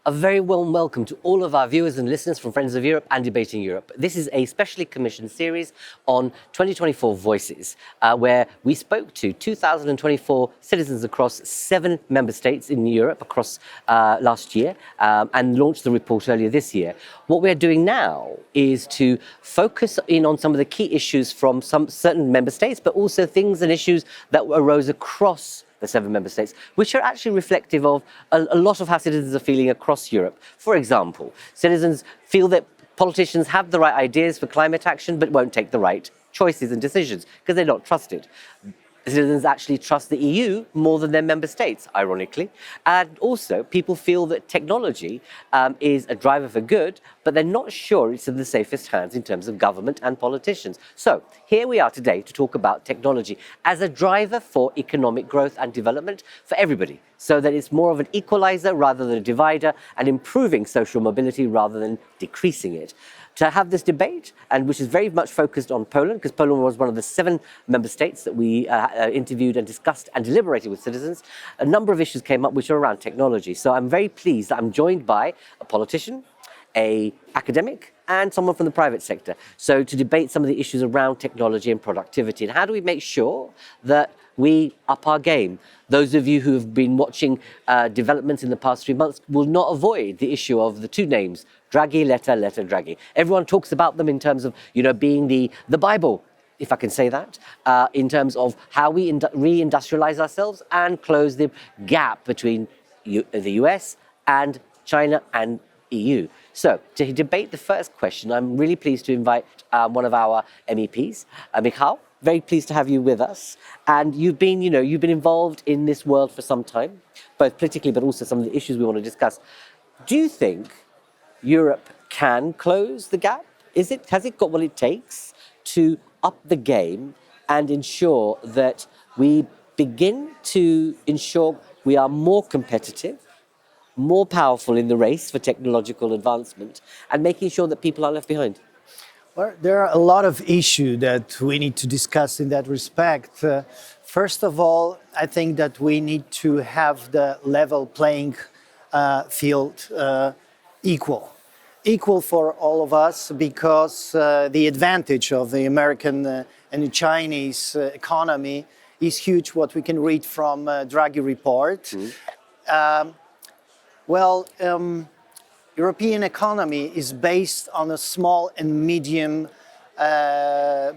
A very warm welcome to all of our viewers and listeners from Friends of Europe and Debating Europe. This is a specially commissioned series on 2024 Voices, where we spoke to 2024 citizens across 7 member states in Europe across last year and launched the report earlier this year. What we're doing now is to focus in on some of the key issues from some certain member states, but also things and issues that arose across the 7 member states, which are actually reflective of a lot of how citizens are feeling across Europe. For example, citizens feel that politicians have the right ideas for climate action, but won't take the right choices and decisions because they're not trusted. Citizens actually trust the EU more than their member states, ironically. And also, people feel that technology is a driver for good, but they're not sure it's in the safest hands in terms of government and politicians. So here we are today to talk about technology as a driver for economic growth and development for everybody, so that it's more of an equalizer rather than a divider, and improving social mobility rather than decreasing it. To have this debate, and which is very much focused on Poland, because Poland was one of the 7 member states that we interviewed and discussed and deliberated with citizens, a number of issues came up which are around technology. So I'm very pleased that I'm joined by a politician, an academic, and someone from the private sector. So to debate some of the issues around technology and productivity, and how do we make sure that we up our game. Those of you who have been watching developments in the past 3 months will not avoid the issue of the 2 names, Draghi, Letta, Draghi. Everyone talks about them in terms of, being the Bible, if I can say that, in terms of how we reindustrialize ourselves and close the gap between the US and China and EU. So, to debate the first question, I'm really pleased to invite one of our MEPs, Michał. Very pleased to have you with us. And you've been involved in this world for some time, both politically, but also some of the issues we want to discuss. Do you think Europe can close the gap? Has it got what it takes to up the game and ensure that we begin to ensure we are more competitive, more powerful in the race for technological advancement, and making sure that people are left behind? Well, there are a lot of issues that we need to discuss in that respect. First of all, I think that we need to have the level playing field equal for all of us, because the advantage of the American and the Chinese economy is huge, what we can read from Draghi report. European economy is based on a small and medium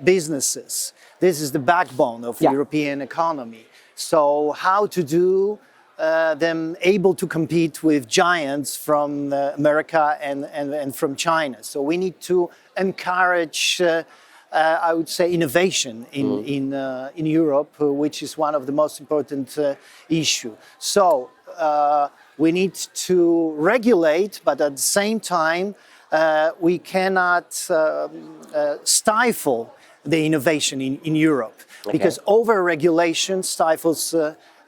businesses. This is the backbone of the European economy. So how to do them able to compete with giants from America and from China. So we need to encourage, I would say, innovation in Europe, which is one of the most important issues. So we need to regulate, but at the same time, we cannot stifle the innovation in Europe, because over-regulation stifles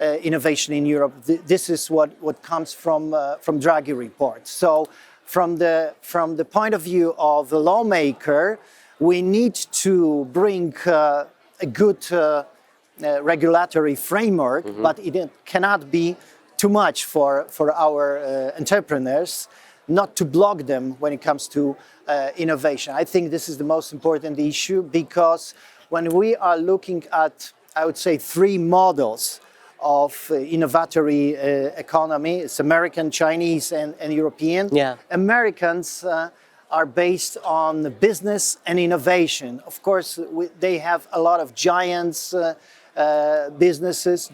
innovation in Europe. This is what comes from Draghi report. So from the point of view of the lawmaker, we need to bring a good regulatory framework, but it cannot be too much for our entrepreneurs, not to block them when it comes to innovation. I think this is the most important issue, because when we are looking at, I would say, 3 models of innovatory economy, it's American, Chinese, and European. Americans are based on business and innovation. Of course, they have a lot of giant businesses,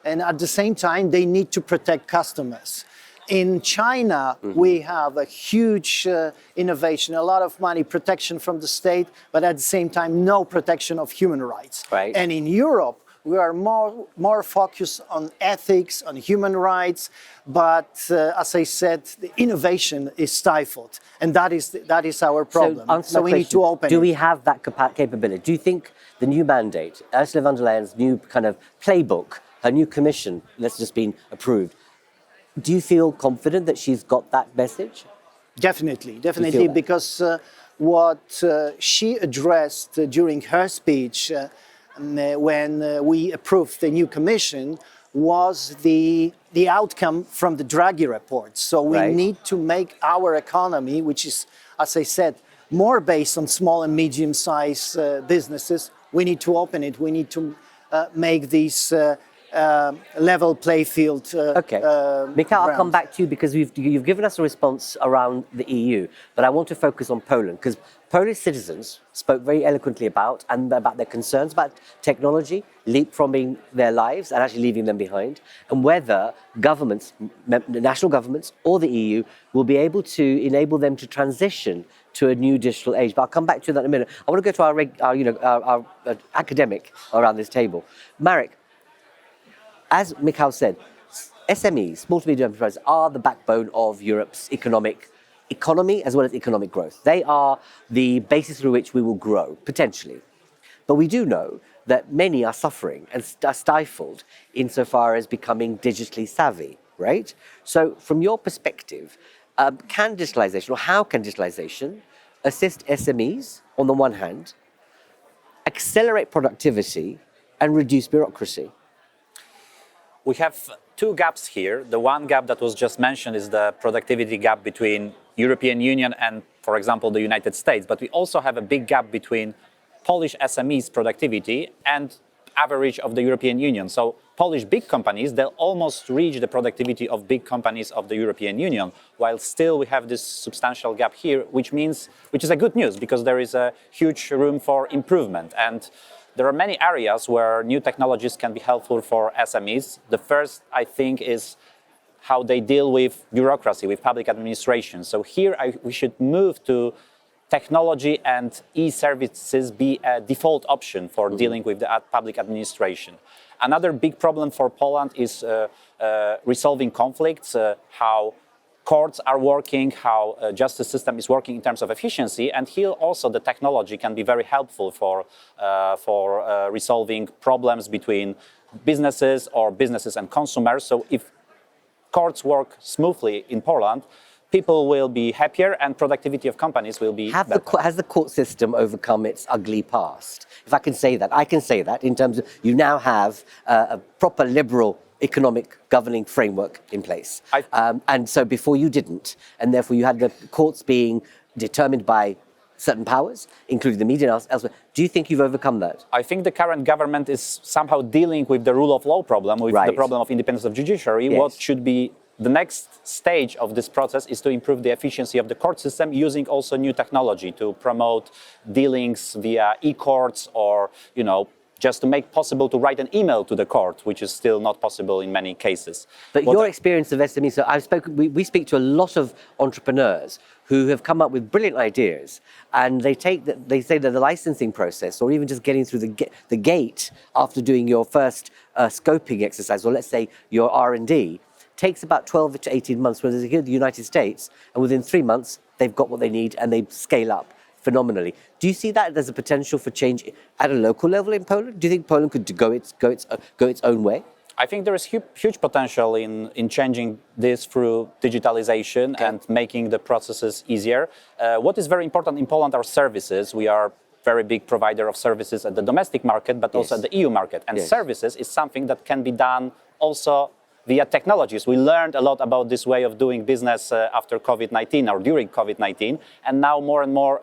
and at the same time, they need to protect customers. In China, we have a huge innovation, a lot of money, protection from the state, but at the same time, no protection of human rights. Right. And in Europe, we are more focused on ethics, on human rights, but as I said, the innovation is stifled, and that is our problem. So we need to open it. Do we have that capability? Do you think the new mandate, Ursula von der Leyen's new kind of playbook, her new commission that's just been approved, do you feel confident that she's got that message? Definitely, because what she addressed during her speech when we approved the new commission was the outcome from the Draghi report. So we Right. need to make our economy, which is, as I said, more based on small and medium-sized businesses. We need to open it. We need to make these level play field. Okay. Mikhail, I'll come back to you because you've given us a response around the EU, but I want to focus on Poland because Polish citizens spoke very eloquently about their concerns about technology leapfrogging their lives and actually leaving them behind, and whether governments, national governments or the EU will be able to enable them to transition to a new digital age. But I'll come back to that in a minute. I want to go to our academic around this table. Marek, as Mikhail said, SMEs, small to medium enterprises, are the backbone of Europe's economy as well as economic growth. They are the basis through which we will grow, potentially. But we do know that many are suffering and are stifled insofar as becoming digitally savvy, right? So from your perspective, can digitalization, or how can digitalization assist SMEs, on the one hand, accelerate productivity and reduce bureaucracy? We have two gaps here. The one gap that was just mentioned is the productivity gap between European Union and, for example, the United States. But we also have a big gap between Polish SMEs productivity and average of the European Union. So Polish big companies, they'll almost reach the productivity of big companies of the European Union, while still we have this substantial gap here, which is a good news because there is a huge room for improvement. And there are many areas where new technologies can be helpful for SMEs. The first, I think, is how they deal with bureaucracy, with public administration. So here we should move to technology and e-services be a default option for dealing with the public administration. Another big problem for Poland is resolving conflicts, how courts are working, how justice system is working in terms of efficiency, and here also the technology can be very helpful for resolving problems between businesses or businesses and consumers. So if courts work smoothly in Poland, people will be happier and productivity of companies will be better. Has the court system overcome its ugly past? If I can say that in terms of you now have a proper liberal economic governing framework in place. And so before you didn't, and therefore you had the courts being determined by certain powers, including the media and elsewhere. Do you think you've overcome that? I think the current government is somehow dealing with the rule of law problem, with the problem of independence of judiciary. Yes. What should be the next stage of this process is to improve the efficiency of the court system using also new technology to promote dealings via e-courts or, just to make possible to write an email to the court, which is still not possible in many cases. But your experience of SMEs, so we speak to a lot of entrepreneurs who have come up with brilliant ideas, and they say that the licensing process, or even just getting through the gate after doing your first scoping exercise, or let's say your R&D, takes about 12 to 18 months, whereas here in the United States, and within 3 months, they've got what they need and they scale up phenomenally. Do you see that there's a potential for change at a local level in Poland? Do you think Poland could go its own way? I think there is huge potential in changing this through digitalization and making the processes easier. What is very important in Poland are services. We are very big provider of services at the domestic market, but also at the EU market. And services is something that can be done also via technologies. We learned a lot about this way of doing business after COVID-19 or during COVID-19, and now more and more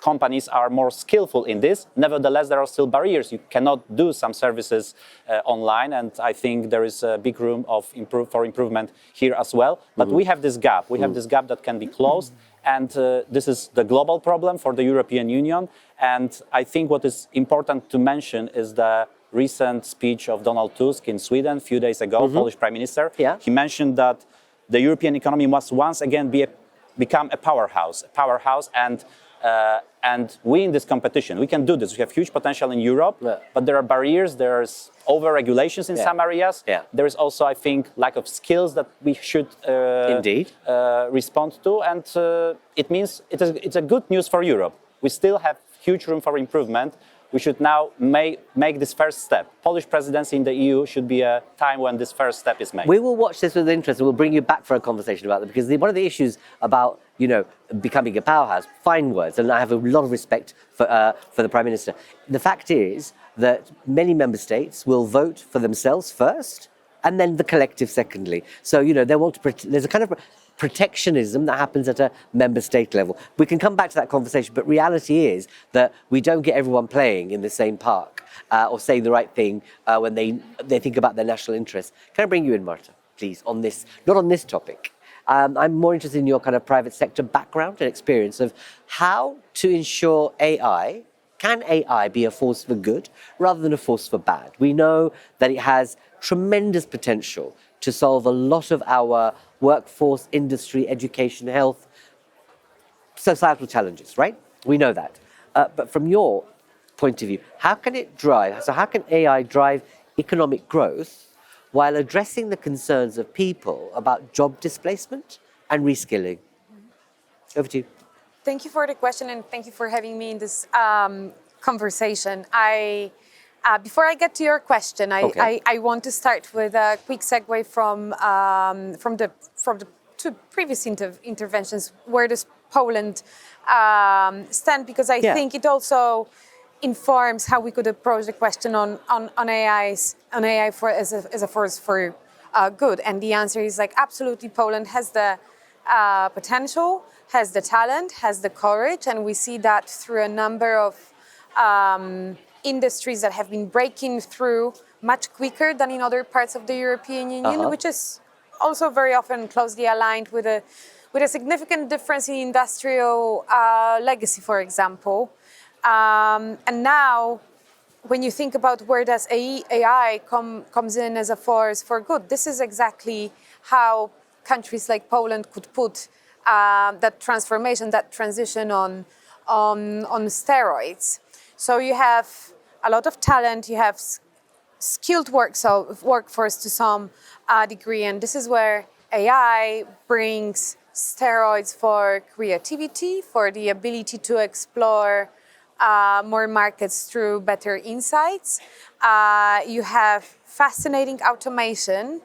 companies are more skillful in this. Nevertheless, there are still barriers. You cannot do some services online, and I think there is a big room for improvement here as well. But we have this gap. We have this gap that can be closed, and this is the global problem for the European Union. And I think what is important to mention is the recent speech of Donald Tusk in Sweden a few days ago, Polish Prime Minister. He mentioned that the European economy must once again become a powerhouse, and win this competition. We can do this. We have huge potential in Europe, but there are barriers. There's over-regulations in some areas. There is also, I think, lack of skills that we should respond to, and it means it's a good news for Europe. We still have huge room for improvement. we should now make this first step. Polish presidency in the EU should be a time when this first step is made. We will watch this with interest, and we'll bring you back for a conversation about that, because one of the issues about becoming a powerhouse, fine words, and I have a lot of respect for the Prime Minister. The fact is that many member states will vote for themselves first, and then the collective secondly. So they want to. There's a kind of protectionism that happens at a member state level. We can come back to that conversation, but reality is that we don't get everyone playing in the same park or saying the right thing when they think about their national interests. Can I bring you in, Marta, please, on this, not on this topic. I'm more interested in your kind of private sector background and experience of how to ensure can AI be a force for good rather than a force for bad? We know that it has tremendous potential to solve a lot of our workforce, industry, education, health, societal challenges, right? We know that. But from your point of view, how can AI drive economic growth while addressing the concerns of people about job displacement and reskilling? Over to you. Thank you for the question, and thank you for having me in this conversation. Before I get to your question, I want to start with a quick segue from the two previous interventions. Where does Poland stand? Because I think it also informs how we could approach the question on AI as a force for good. And the answer is absolutely. Poland has the potential, has the talent, has the courage, and we see that through a number of industries that have been breaking through much quicker than in other parts of the European Union, which is also very often closely aligned with a significant difference in industrial legacy, for example. And now, when you think about where does AI comes in as a force for good, this is exactly how countries like Poland could put that transformation, that transition on steroids. So you have a lot of talent, you have skilled workforce to some degree, and this is where AI brings steroids for creativity, for the ability to explore more markets through better insights. You have fascinating automation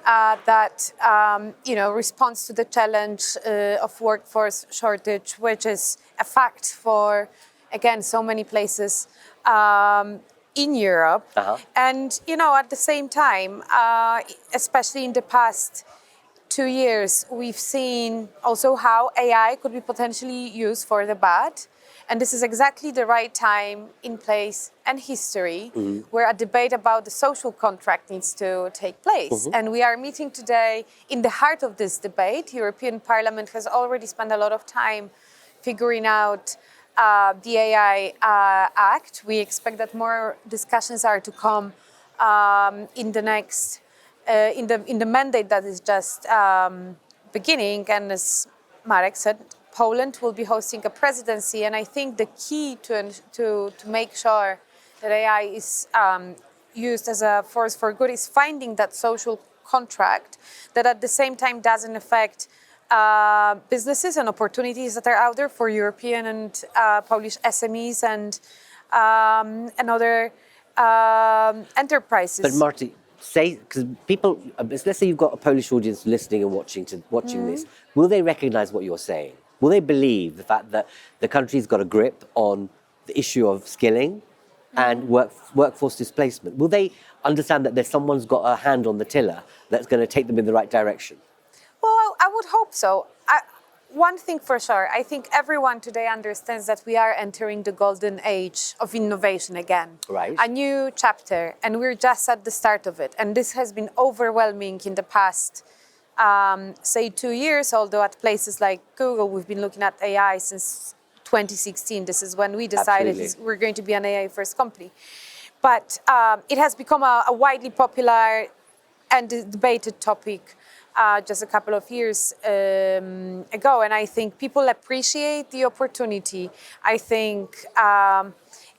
that responds to the challenge of workforce shortage, which is a fact for, again, so many places in Europe. And at the same time, especially in the past 2 years, we've seen also how AI could be potentially used for the bad. And this is exactly the right time in place and history where a debate about the social contract needs to take place. And we are meeting today in the heart of this debate. European Parliament has already spent a lot of time figuring out the AI Act. We expect that more discussions are to come in the next, in the mandate that is just beginning. And as Marek said, Poland will be hosting a presidency, and I think the key to make sure that AI is used as a force for good is finding that social contract that at the same time doesn't affect businesses and opportunities that are out there for European and Polish SMEs and other enterprises. But Marty, because people, let's say you've got a Polish audience listening and watching this, will they recognize what you're saying? Will they believe the fact that the country's got a grip on the issue of skilling and workforce displacement? Will they understand that someone's got a hand on the tiller that's going to take them in the right direction? Well, I would hope so. One thing for sure, I think everyone today understands that we are entering the golden age of innovation again. Right. A new chapter, and we're just at the start of it. And this has been overwhelming in the past, say 2 years, although at places like Google, we've been looking at AI since 2016. This is when we decided we're going to be an AI first company. But it has become a widely popular and debated topic just a couple of years ago. And I think people appreciate the opportunity. I think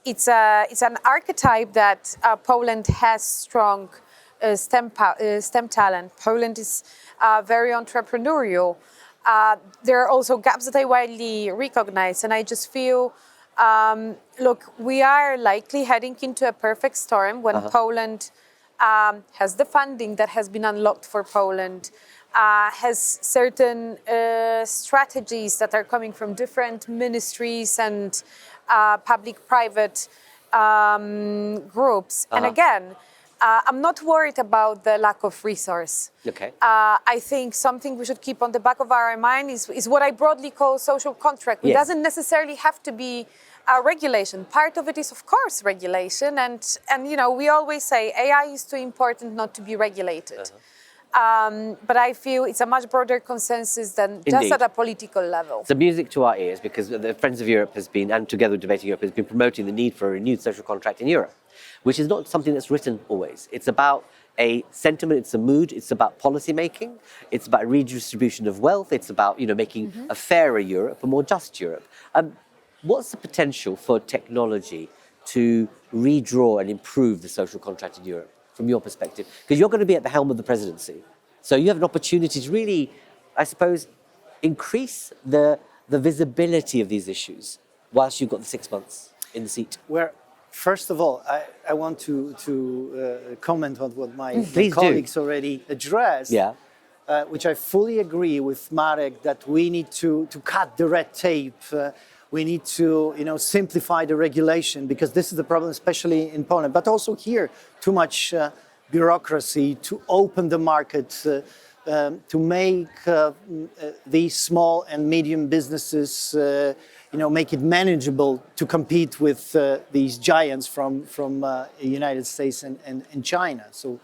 it's an archetype that Poland has strong STEM talent. Poland is very entrepreneurial. There are also gaps that I widely recognize, and I just feel Look, we are likely heading into a perfect storm when Poland has the funding that has been unlocked for Poland, has certain strategies that are coming from different ministries and public-private groups. And again, I'm not worried about the lack of resource. Okay. I think something we should keep on the back of our mind is what I broadly call social contract. It doesn't necessarily have to be regulation. Part of it is, of course, regulation. And we always say AI is too important not to be regulated. But I feel it's a much broader consensus than just at a political level. It's music to our ears because the Friends of Europe has been, and Together with Debating Europe, has been promoting the need for a renewed social contract in Europe, which is not something that's written always. It's about a sentiment, it's a mood, it's about policy making, it's about redistribution of wealth, it's about making a fairer Europe, a more just Europe. What's the potential for technology to redraw and improve the social contract in Europe, from your perspective? Because you're going to be at the helm of the presidency. So you have an opportunity to really, I suppose, increase the visibility of these issues whilst you've got the 6 months in the seat. Well, first of all, I want to comment on what my colleagues already addressed. Yeah. Which I fully agree with Marek, that we need to cut the red tape. We need to simplify the regulation, because this is the problem, especially in Poland, but also here, too much bureaucracy to open the market, to make these small and medium businesses, make it manageable to compete with these giants from the United States and China. So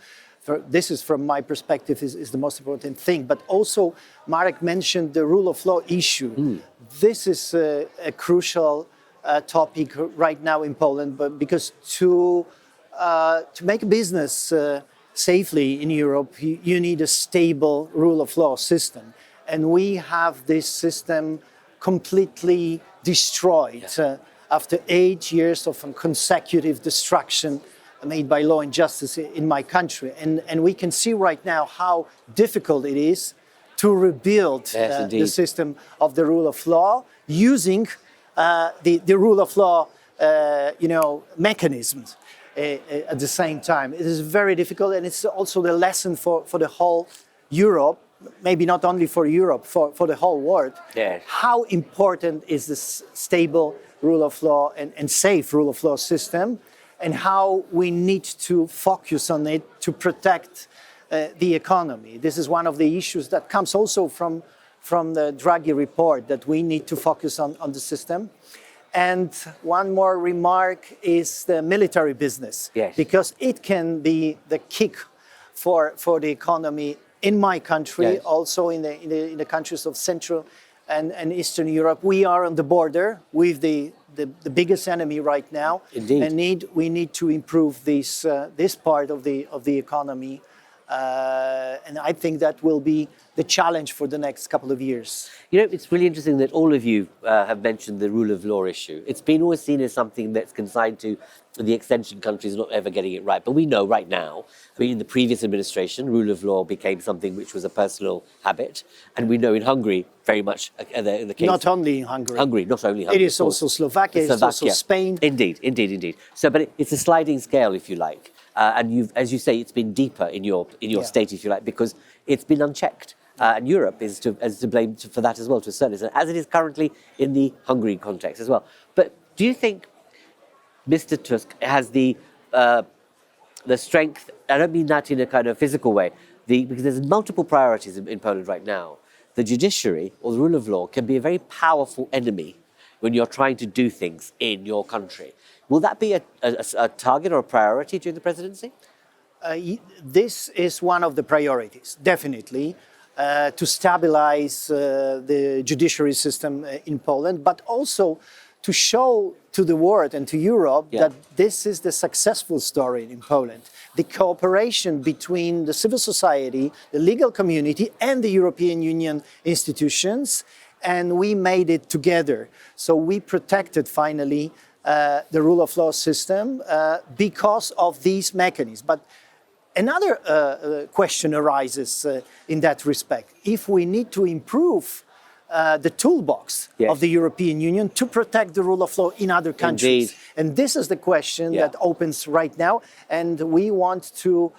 this is, from my perspective, is the most important thing. But also, Marek mentioned the rule of law issue. This is a crucial topic right now in Poland, but because to make a business safely in Europe, you need a stable rule of law system. And we have this system completely destroyed after 8 years of consecutive destruction made by Law and Justice in my country. And we can see right now how difficult it is to rebuild the system of the rule of law using the rule of law mechanisms at the same time. It is very difficult, and it's also the lesson for the whole Europe, maybe not only for Europe, for the whole world. How important is this stable rule of law and safe rule of law system, and how we need to focus on it to protect the economy. This is one of the issues that comes also from the Draghi report, that we need to focus on the system. And one more remark is the military business, because it can be the kick for the economy in my country, also in the countries of Central and Eastern Europe. We are on the border with the biggest enemy right now. Indeed. And we need to improve this part of the economy. And I think that will be the challenge for the next couple of years. It's really interesting that all of you have mentioned the rule of law issue. It's been always seen as something that's consigned to the extension countries not ever getting it right. But we know right now, in the previous administration, rule of law became something which was a personal habit. And we know in Hungary, very much the case. Not only in Hungary. Not only Hungary. It is also Slovakia, it's also Spain. Indeed. So, but it's a sliding scale, if you like. And as you say, it's been deeper in your state, if you like, because it's been unchecked. And Europe is to blame for that as well, to a certain extent, as it is currently in the Hungary context as well. But do you think Mr. Tusk has the strength? I don't mean that in a kind of physical way, because there's multiple priorities in Poland right now. The judiciary or the rule of law can be a very powerful enemy when you're trying to do things in your country. Will that be a target or a priority during the presidency? This is one of the priorities, definitely, to stabilize the judiciary system in Poland, but also to show to the world and to Europe that this is the successful story in Poland. The cooperation between the civil society, the legal community, and the European Union institutions, and we made it together. So we protected finally the rule of law system because of these mechanisms. But another question arises in that respect. If we need to improve the toolbox Yes. of the European Union to protect the rule of law in other countries. Indeed. And this is the question that opens right now. And we want to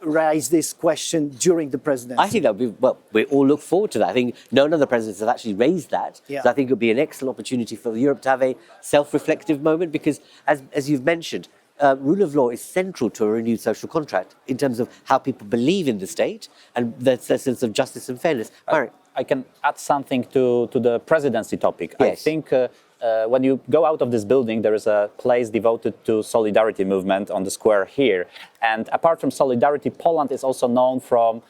raise this question during the presidency. I think that would be, well, we all look forward to that. I think none of the presidents have actually raised that. Yeah. So I think it would be an excellent opportunity for Europe to have a self-reflective moment because, as you've mentioned, rule of law is central to a renewed social contract in terms of how people believe in the state and the sense of justice and fairness. Marek. I can add something to the presidency topic. Yes. I think when you go out of this building, there is a place devoted to solidarity movement on the square here. And apart from solidarity, Poland is also known from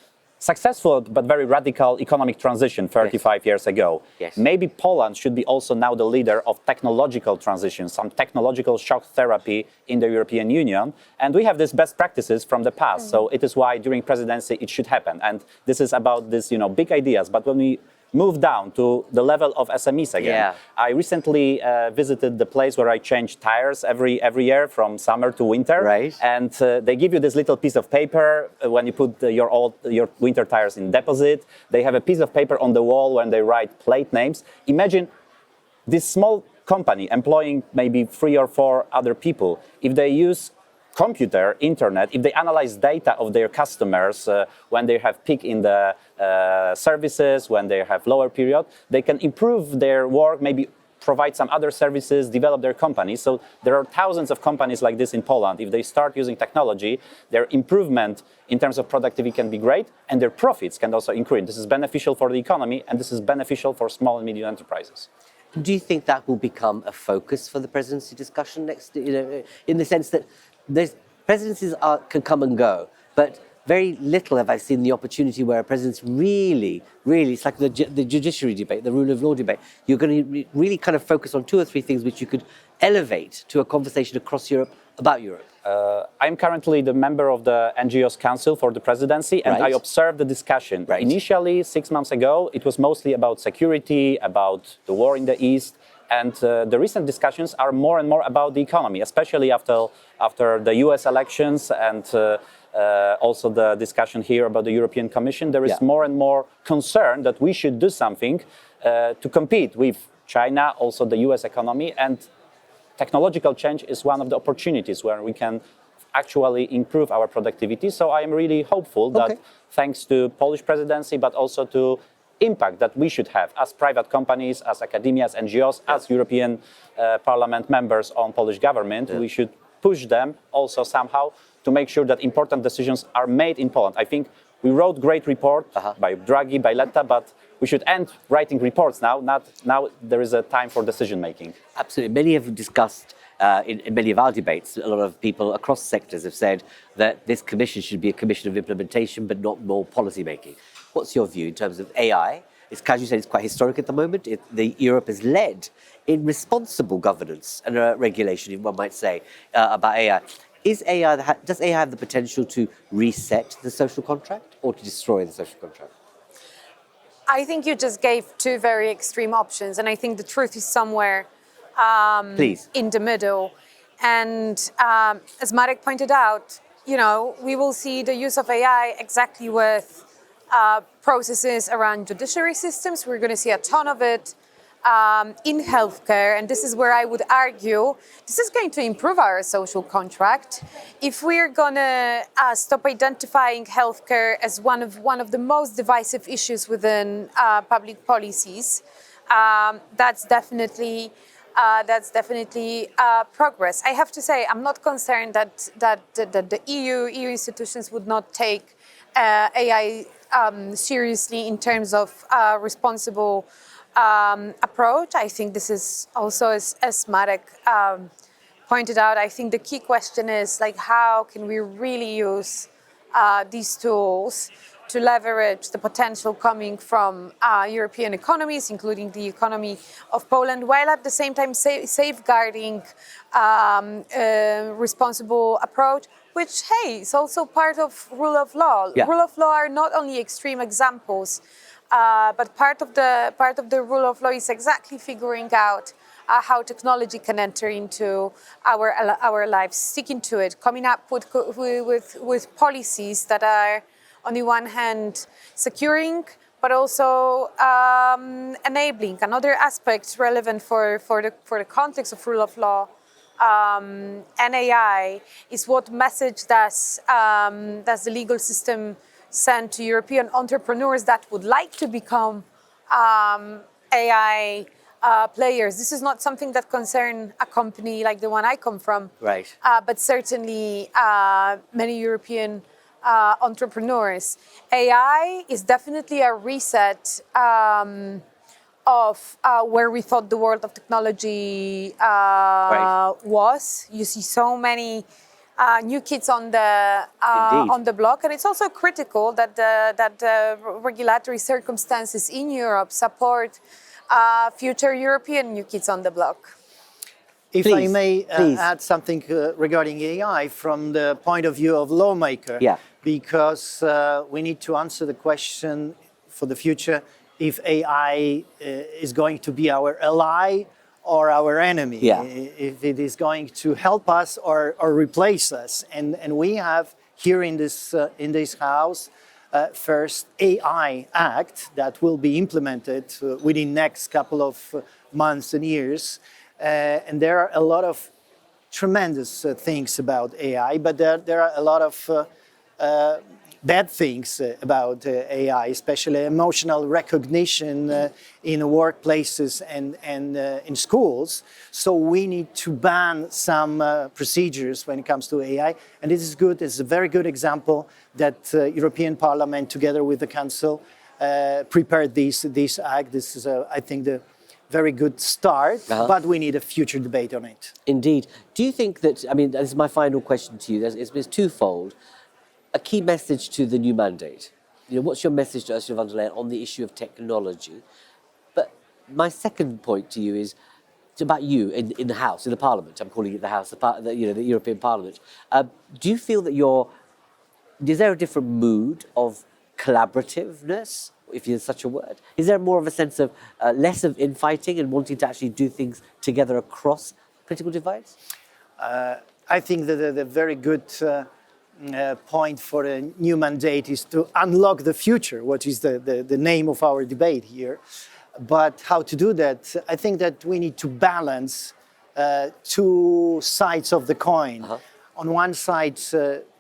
successful but very radical economic transition 35 years ago. Yes. Maybe Poland should be also now the leader of technological transition, some technological shock therapy in the European Union. And we have these best practices from the past. So it is why during presidency it should happen. And this is about this, big ideas. But when we move down to the level of SMEs again. I recently visited the place where I change tires every year from summer to winter. Right. And they give you this little piece of paper when you put your winter tires in deposit. They have a piece of paper on the wall when they write plate names. Imagine this small company employing maybe 3 or 4 other people. If they use computer, internet, if they analyze data of their customers when they have peak in the services, when they have lower period, they can improve their work, maybe provide some other services, develop their companies. So there are thousands of companies like this in Poland. If they start using technology, their improvement in terms of productivity can be great and their profits can also increase. This is beneficial for the economy and this is beneficial for small and medium enterprises. Do you think that will become a focus for the presidency discussion next, in the sense that presidencies can come and go, but very little have I seen the opportunity where a president's really, it's like the judiciary debate, the rule of law debate. You're going to really kind of focus on 2 or 3 things which you could elevate to a conversation across Europe about Europe. I'm currently the member of the NGOs Council for the presidency, and I observed the discussion. Initially, 6 months ago, it was mostly about security, about the war in the East. And the recent discussions are more and more about the economy, especially after the US elections and also the discussion here about the European Commission. There is more and more concern that we should do something to compete with China, also the US economy. And technological change is one of the opportunities where we can actually improve our productivity. So I am really hopeful that thanks to Polish presidency, but also to impact that we should have as private companies, as academia, as NGOs, as European Parliament members on Polish government, we should push them also somehow to make sure that important decisions are made in Poland. I think we wrote great report by Draghi, by Letta, but we should end writing reports now. Now there is a time for decision making. Absolutely. Many have discussed in many of our debates, a lot of people across sectors have said that this commission should be a commission of implementation, but not more policy making. What's your view in terms of AI? As you said, it's quite historic at the moment. Europe has led in responsible governance and regulation, one might say, about AI. Does AI have the potential to reset the social contract or to destroy the social contract? I think you just gave 2 very extreme options, and I think the truth is somewhere in the middle. And as Marek pointed out, we will see the use of AI exactly with processes around judiciary systems. We're going to see a ton of it in healthcare, and this is where I would argue this is going to improve our social contract. If we're going to stop identifying healthcare as one of the most divisive issues within public policies, that's definitely progress. I have to say, I'm not concerned that the EU institutions would not take AI seriously in terms of responsible approach. I think this is also, as Marek pointed out, I think the key question is how can we really use these tools to leverage the potential coming from European economies, including the economy of Poland, while at the same time safeguarding responsible approach, which, hey, is also part of rule of law. Yeah. Rule of law are not only extreme examples, but part of the rule of law is exactly figuring out how technology can enter into our lives, sticking to it, coming up with policies that are, on the one hand, securing but also enabling. Another aspect relevant for the context of rule of law and AI is what message does the legal system send to European entrepreneurs that would like to become AI players. This is not something that concerns a company like the one I come from, Right. but certainly many European entrepreneurs. AI is definitely a reset of where we thought the world of technology was. You see so many new kids on the block, and it's also critical that the regulatory circumstances in Europe support future European new kids on the block. If Please, I may please. add something regarding AI from the point of view of lawmaker, Yeah. because we need to answer the question for the future if AI is going to be our ally or our enemy, Yeah. if it is going to help us or replace us. And we have here in this house first AI Act that will be implemented within next couple of months and years. And there are a lot of tremendous things about AI, but there are a lot of bad things about AI, especially emotional recognition in workplaces and in schools. So we need to ban some procedures when it comes to AI. And this is good. It's a very good example that European Parliament, together with the Council, prepared this act. This is, I think, the very good start, but we need a future debate on it. Indeed. Do you think that, I mean, this is my final question to you, it's twofold. A key message to the new mandate. You know, what's your message to Ursula von der Leyen on the issue of technology? But my second point to you is it's about you in the House, in the Parliament. I'm calling it the House, the European Parliament. Do you feel that is there a different mood of collaborativeness, if there's such a word? Is there more of a sense of less of infighting and wanting to actually do things together across political divides? I think that the very good point for a new mandate is to unlock the future, which is the name of our debate here. But how to do that? I think that we need to balance two sides of the coin. On one side,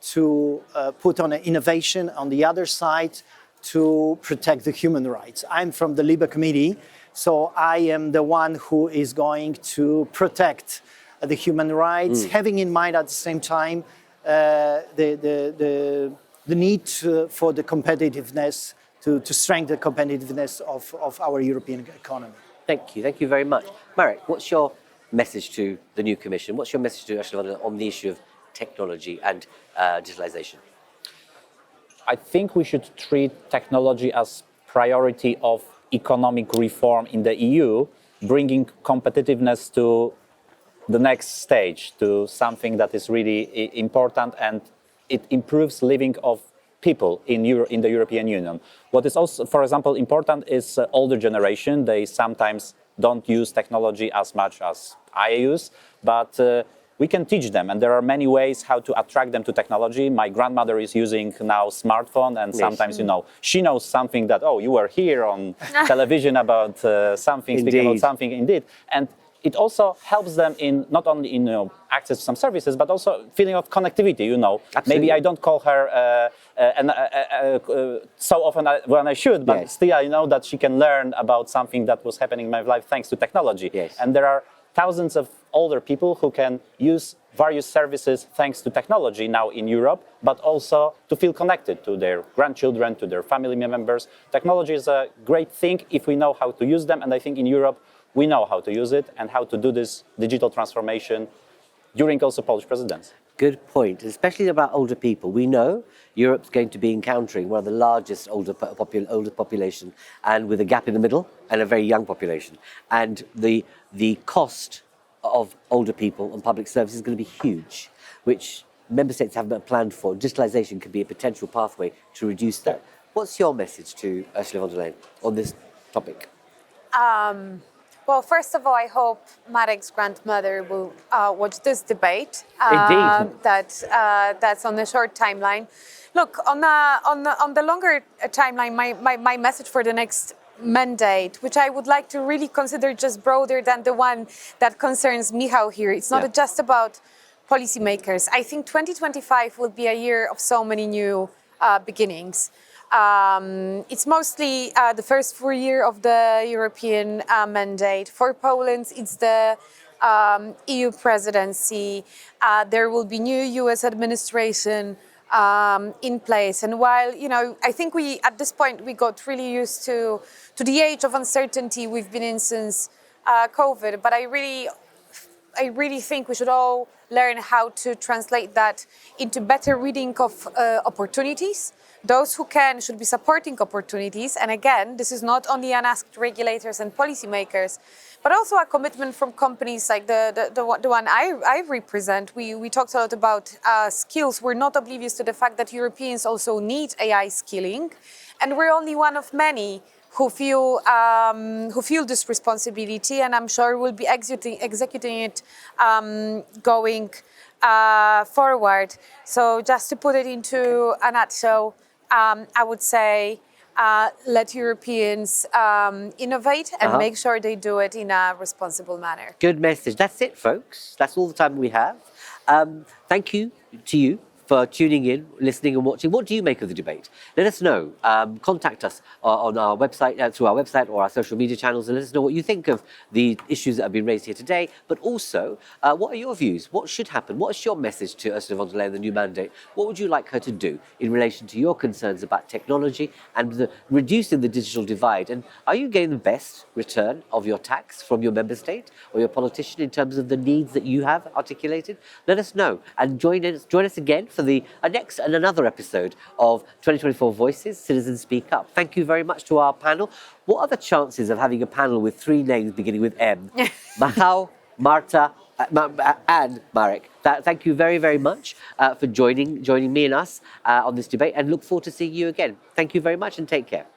to put on innovation, on the other side, to protect the human rights. I'm from the LIBE committee, so I am the one who is going to protect the human rights, having in mind at the same time the need for the competitiveness, to strengthen the competitiveness of our European economy. Thank you very much. Marek, what's your message to the new Commission? What's your message to Ursula von der Leyen on the issue of technology and digitalization? I think we should treat technology as priority of economic reform in the EU, bringing competitiveness to the next stage, to something that is really important, and it improves living of people in the European Union. What is also, for example, important is older generation. They sometimes don't use technology as much as I use, but we can teach them, and there are many ways how to attract them to technology. My grandmother is using now smartphone, and sometimes, she knows something that, you were here on television about something, speaking about something, indeed. And it also helps them in not only in access to some services, but also feeling of connectivity. Maybe I don't call her so often when I should, but still I know that she can learn about something that was happening in my life thanks to technology. And there are thousands of older people who can use various services thanks to technology now in Europe, but also to feel connected to their grandchildren, to their family members. Technology is a great thing if we know how to use them, and I think in Europe we know how to use it and how to do this digital transformation during also Polish presidency. Good point, especially about older people. We know Europe's going to be encountering one of the largest older population, and with a gap in the middle and a very young population. And the cost of older people on public services is going to be huge, which member states haven't planned for. Digitalization could be a potential pathway to reduce that. What's your message to Ursula von der Leyen on this topic? Well, first of all, I hope Marek's grandmother will watch this debate. Indeed. That's on the short timeline. Look, on the longer timeline, my message for the next mandate, which I would like to really consider just broader than the one that concerns Michał here. It's not just about policymakers. I think 2025 will be a year of so many new beginnings. It's mostly the first full year of the European mandate. For Poland, it's the EU presidency. There will be new US administration in place. And while, I think at this point, we got really used to the age of uncertainty we've been in since COVID. But I really think we should all learn how to translate that into better reading of opportunities. Those who can should be supporting opportunities. And again, this is not only unasked regulators and policymakers, but also a commitment from companies like the one I represent. We talked a lot about skills. We're not oblivious to the fact that Europeans also need AI skilling. And we're only one of many who feel this responsibility, and I'm sure we'll be executing it going forward. So just to put it into a nutshell, I would say let Europeans innovate and make sure they do it in a responsible manner. Good message. That's it, folks. That's all the time we have. Thank you to you for tuning in, listening and watching. What do you make of the debate? Let us know. Contact us on our website, through our website or our social media channels, and let us know what you think of the issues that have been raised here today. But also, what are your views? What should happen? What's your message to Ursula von der Leyen, the new mandate? What would you like her to do in relation to your concerns about technology and reducing the digital divide? And are you getting the best return of your tax from your member state or your politician in terms of the needs that you have articulated? Let us know and join us again for the next and another episode of 2024 Voices, Citizens Speak Up. Thank you very much to our panel. What are the chances of having a panel with 3 names beginning with M? Michał, Marta, and Marek. Thank you very, very much for joining me and us on this debate, and look forward to seeing you again. Thank you very much and take care.